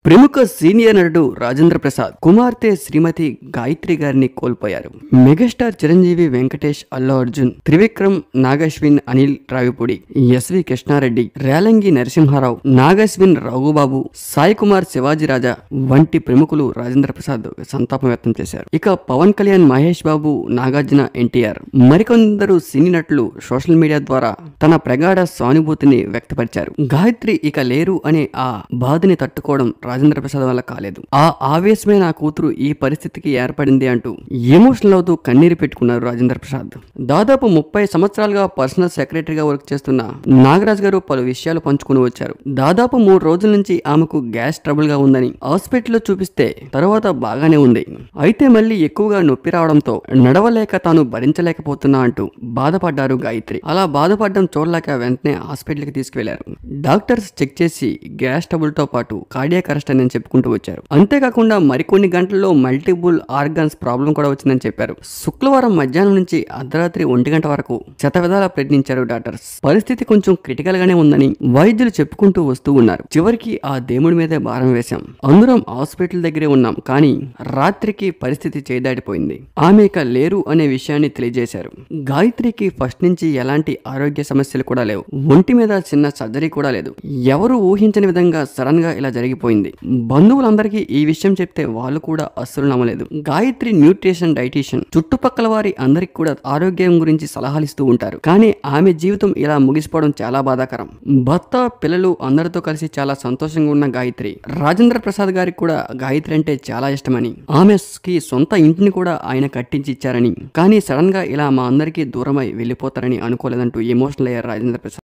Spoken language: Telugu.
ప్రముఖ సీనియర్ నటుడు రాజేంద్ర ప్రసాద్ కుమార్తె శ్రీమతి గాయత్రి గారిని కోల్పోయారు. మెగాస్టార్ చిరంజీవి, వెంకటేష్, అల్లు అర్జున్, త్రివిక్రమ్, నాగశ్విన్, అనిల్ రావిపూడి, ఎస్వి కృష్ణారెడ్డి, రేలంగి నరసింహారావు, నాగశ్విన్, రఘుబాబు, సాయి కుమార్, శివాజీ రాజా వంటి ప్రముఖులు రాజేంద్ర ప్రసాద్ సంతాపం వ్యక్తం చేశారు. ఇక పవన్ కళ్యాణ్, మహేష్ బాబు, నాగార్జున, ఎన్టీఆర్ మరికొందరు సినీ నటులు సోషల్ మీడియా ద్వారా తన ప్రగాఢ సానుభూతిని వ్యక్తపరిచారు. గాయత్రి ఇక లేరు అనే ఆ బాధని తట్టుకోవడం రాజేంద్ర ప్రసాద్ వల్ల కాలేదు. ఆ ఆవేశమే నా కూతురు ఈ పరిస్థితికి ఏర్పడింది అంటూ ఎమోషనల్ అవుతూ కన్నీరు పెట్టుకున్నారు రాజేంద్ర ప్రసాద్. దాదాపు 30 సంవత్సరాలుగా పర్సనల్ సెక్రటరీగా వర్క్ చేస్తున్న నాగరాజ్ గారు పలు విషయాలు పంచుకుని వచ్చారు. దాదాపు 3 రోజుల నుంచి ఆమెకు గ్యాస్ ట్రబుల్ గా ఉందని హాస్పిటల్లో చూపిస్తే తర్వాత బాగానే ఉంది. అయితే మళ్ళీ ఎక్కువగా నొప్పి రావడంతో నడవలేక తాను భరించలేకపోతున్నా అంటూ బాధపడ్డారు గాయత్రి. అలా బాధపడడం చూడలేక వెంటనే హాస్పిటల్ కి తీసుకువెళ్లారు. డాక్టర్స్ చెక్ చేసి గ్యాస్ ట్రబుల్ తో పాటు కార్డియాక్ అరెస్ట్ అని చెప్పుకుంటూ వచ్చారు. అంతేకాకుండా మరికొన్ని గంటల్లో మల్టిపుల్ ఆర్గన్స్ ప్రాబ్లం కూడా వచ్చిందని చెప్పారు. శుక్రవారం మధ్యాహ్నం నుంచి అర్ధరాత్రి 1 గంట వరకు శతవిధాలా ప్రయత్నించారు డాక్టర్స్. పరిస్థితి కొంచెం క్రిటికల్ గానే ఉందని వైద్యులు చెప్పుకుంటూ వస్తూ ఉన్నారు. చివరికి ఆ దేవుడి మీదే భారం వేశాం. అందరం హాస్పిటల్ దగ్గరే ఉన్నాం, కానీ రాత్రికి పరిస్థితి చేదాడిపోయింది. ఆమె ఇక లేరు అనే విషయాన్ని తెలియజేశారు. గాయత్రికి ఫస్ట్ నుంచి ఎలాంటి ఆరోగ్య సమస్యలు కూడా లేవు. ఒంటి మీద చిన్న సర్జరీ కూడా లేదు. ఎవరు ఊహించని విధంగా సడన్ గా ఇలా జరిగిపోయింది. బంధువులందరికీ ఈ విషయం చెప్తే వాళ్ళు కూడా అస్సలు నమ్మలేదు. Gayatri nutrition dietician. చుట్టుపక్కల వారి అందరికి కూడా ఆరోగ్యం గురించి సలహాలు ఇస్తూ ఉంటారు. కానీ ఆమె జీవితం ఇలా ముగిసిపోవడం చాలా బాధాకరం. భర్త, పిల్లలు అందరితో కలిసి చాలా సంతోషంగా ఉన్న గాయత్రి, రాజేంద్ర ప్రసాద్ గారికి కూడా గాయత్రి అంటే చాలా ఇష్టమని, ఆమెకి సొంత ఇంటిని కూడా ఆయన కట్టించి ఇచ్చారని, కానీ సడన్ గా ఇలా మా అందరికీ దూరమై వెళ్ళిపోతారని అనుకోలేదంటూ ఎమోషనల్ అయ్యారు రాజేంద్ర ప్రసాద్.